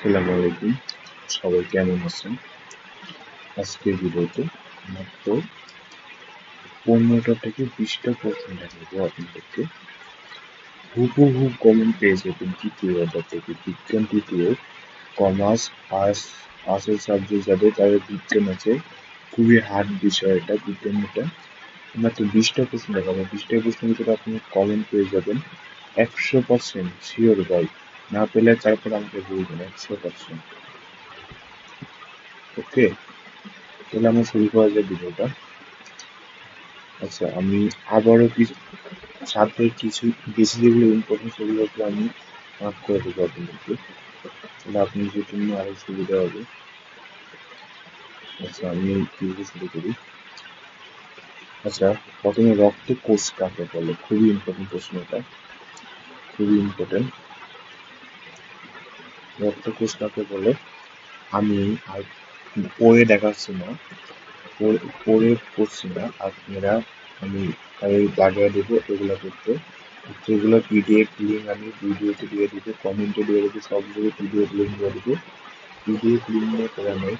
আসসালামু আলাইকুম, সবাই কেমন আছেন? আজকের ভিডিওতে মাত্র 15টা থেকে 20টা প্রশ্ন দেখাবো আপনাদেরকে। হুবহু কমন পেয়ে যাবেন তৃতীয় অধ্যায় থেকে, বিজ্ঞান তৃতীয়, কমার্স, আর্টসের সাবজেক্ট যাদের তাদের বিজ্ঞান আছে। খুবই হার্ড বিষয় এটা, বিজ্ঞান এটা। মাত্র 20টা প্রশ্ন দেখাবো, 20টা প্রশ্নের ভিতরে আপনি কমন পেয়ে যাবেন 100% শিওর ভাই। না পেলে তারপর আমাকে বলবেন 100%। ওকে, তাহলে আমরা শুরু করা যায় ভিডিওটা। আচ্ছা, আমি আবারও কিছু সাথে কিছু বেশি যেগুলো ইম্পর্টেন্ট সেগুলোকে আমি মার্ক করে দেবো আপনাদেরকে, তাহলে আপনি নিজের জন্য আরো সুবিধা হবে। আচ্ছা, আমি ভিডিও শুরু করি। আচ্ছা, প্রথমে রক্ত কোষ কাকে বলে? খুবই ইম্পর্টেন্ট প্রশ্ন এটা, খুবই ইম্পর্টেন্ট। রক্ত কোষ কাকে বলে? আমি আর পড়ে দেখাচ্ছি না, পড়ে পড়ছি না আপনারা, আমি লাগিয়ে দেবো এগুলো করতে। যেগুলো পিডিএফ লিঙ্ক আমি ভিডিওতে দিয়ে দেবো, কমেন্টে দিয়ে দেবো, সবগুলো পিডিএফ লিঙ্ক দিয়ে দেবো। পিডিএফ লিঙ্ক নিয়ে পড়া নেই,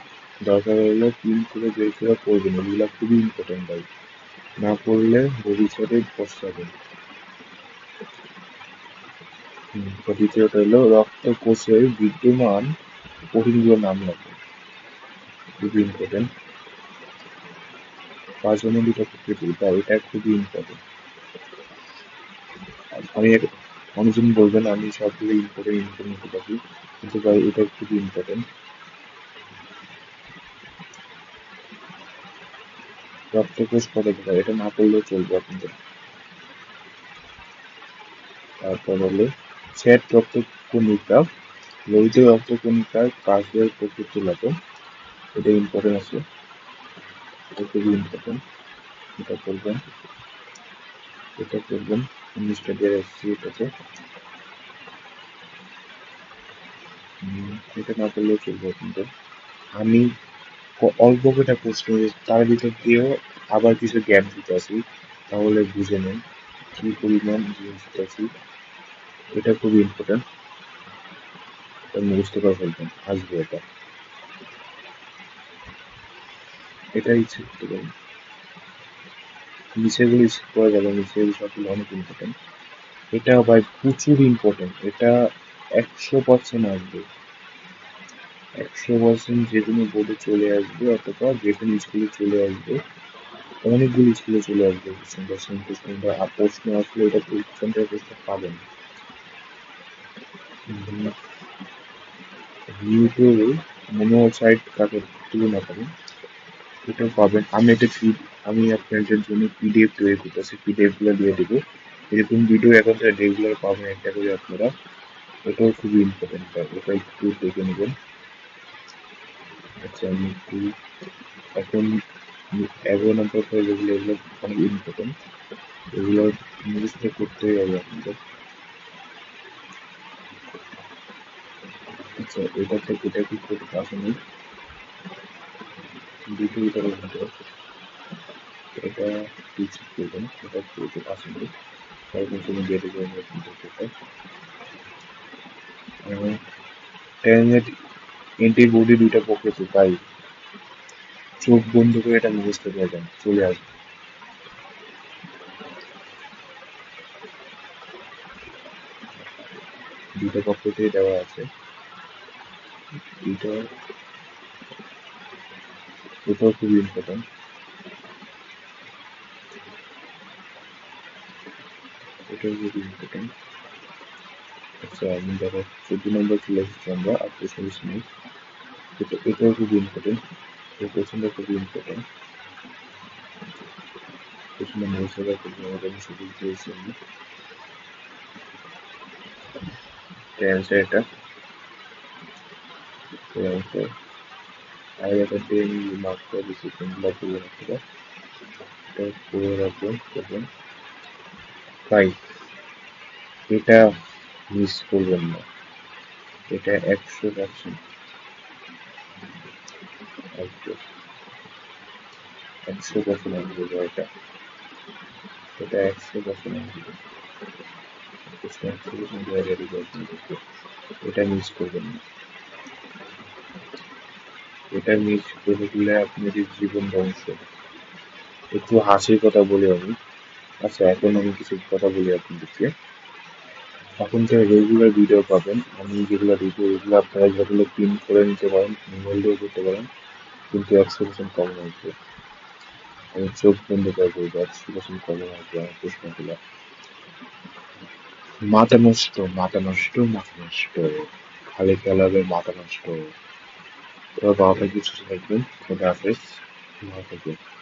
দরকার হলে প্রিন্ট করে বের করে পড়বেন, এগুলো খুবই ইম্পর্টেন্ট ভাই। না পড়লে ভবিষ্যতে পস্তাবেন। দ্বিতীয়টা হলো রক্ত কোষে বিদ্যমান প্রোটিনগুলোর নাম লেখো, খুবই ইম্পর্টেন্ট। পারমাণবিক প্রকৃতি, এটা খুবই ইম্পর্টেন্ট। আমি অনেকজন বলবেন আমি সবগুলো ইম্পর্টেন্ট থাকি, কিন্তু ভাই এটা খুবই ইম্পর্টেন্ট। রক্তকোষ পদার্থ, এটা না পড়লেও চলবে আপনাদের। তারপর হলো শ্বেত রক্তকণিকা, লোহিত রক্তকণিকার কাজের প্রকৃতি লেখো, এটা ইম্পর্টেন্ট আছে, এটা খুবই ইম্পর্টেন্ট। এটা করবেন, এটা করবেন, 19টা দিয়ে আসছি এটাতে। এটা না করলেও চলবে আপনাদের। আমি অল্প কটা প্রশ্ন তার ভিতর দিয়েও আবার কিছু গ্যাপ দিতে আসি, তাহলে বুঝে নেন কি পরিমাণ জিনিস দিতেছি। এটা খুবই ইম্পর্টেন্ট, এটা মুখস্থ করে ফেলবেন, আসবে এটা। এটা ইচ্ছে করতে পারেন, নিচেগুলো ইচ্ছে করা যাবে, নিচেগুলো সবগুলো অনেক ইম্পর্টেন্ট। এটা ভাই প্রচুর ইম্পর্টেন্ট, এটা 100% আসবে, 100% যে কোনো বোর্ডে চলে আসবে, অথবা যে কোনো স্কুলে চলে আসবে, অনেকগুলো স্কুলে চলে আসবে। প্রশ্ন আসলে এটা সেন্টার প্রশ্ন পাবেন। ইউটিউবে মনোসাইট কাকে তুলনা করেন, এটা পাবেন। আমি আপনাদের জন্য পিডিএফ তৈরি করতেছি, পিডিএফ গুলো দিয়ে দেবো। এরকম ভিডিও এখন রেগুলার পাবেন একটা করে আপনারা, এটাও খুবই ইম্পর্টেন্ট, এটা একটু দেখে নেবেন। আচ্ছা, আমি একটু এখন 11 নম্বর করে যেগুলো, এগুলো অনেক ইম্পর্টেন্ট, এগুলো মুখস্থ করতেই হবে আপনাদের। আচ্ছা, এটা থেকে এটা কি করতে আসেনি, দুটো ভিতরের ভিতরে এটা কিছু করবেন, এটা করতে আসেনি, তারপর তুমি গেটে যাবেন আপনাদের। ট্যালেন্টেড অ্যান্টিবডি দুইটা প্রকৃতি, তাই চোখ বন্ধ করে এটা মুখস্থ করে যান, চলে আসবে। দুইটা প্রকৃতি দেওয়া আছে, এটা এটাও খুবই ইম্পর্টেন্ট, এটাও খুবই ইম্পর্টেন্ট। আচ্ছা, আমি দেখো 14 নম্বর চলে এসেছি আমরা, আর স্পেশালিস্ট নেই। এটাও খুবই ইম্পর্টেন্ট, এই কোশ্চেনটা খুবই ইম্পর্টেন্ট। কোশ্চেনটা মুখস্থ করার খুবই আমাদের সুযোগ পেয়েছি আমি। অ্যান্সার এটা, অ্যান্সার আগে দিয়ে আমি মার্ক করে দিচ্ছি, তোমরা পুরো রাখবে, এটা পুরো রাখবো তখন। তাই এটা মিস করবেন না, এটা 100% আসবে, 100% আসবে এটা, এটা 100% আসবে, 100% রেডি করবেন, এটা মিস করবেন না। এটা মিস করে দিলে আপনাদের জীবন ধ্বংস। একটু হাসির কথা বলি আমি। আচ্ছা, এখন আমি কিছু কথা বলি আপনাদেরকে। এখন যে রেগুলার ভিডিও পাবেন, আমি যেগুলো দিব এগুলো আপনারা যেগুলো প্রিন্ট করে নিতে পারেন, ইমেল দিয়েও করতে পারেন, কিন্তু 100% কমন আসবে। আমি চোখ বন্ধ করে বলবো 100% কমন আসবে আমার প্রশ্নগুলো। মাথা নষ্ট, মাথা নষ্ট, মাথা নষ্ট, খালি খেলাবে মাথা নষ্ট। এবার ভালো থাকবেন, সুস্থ থাকবেন, খোদা হাফেজ, ভালো থাকবেন।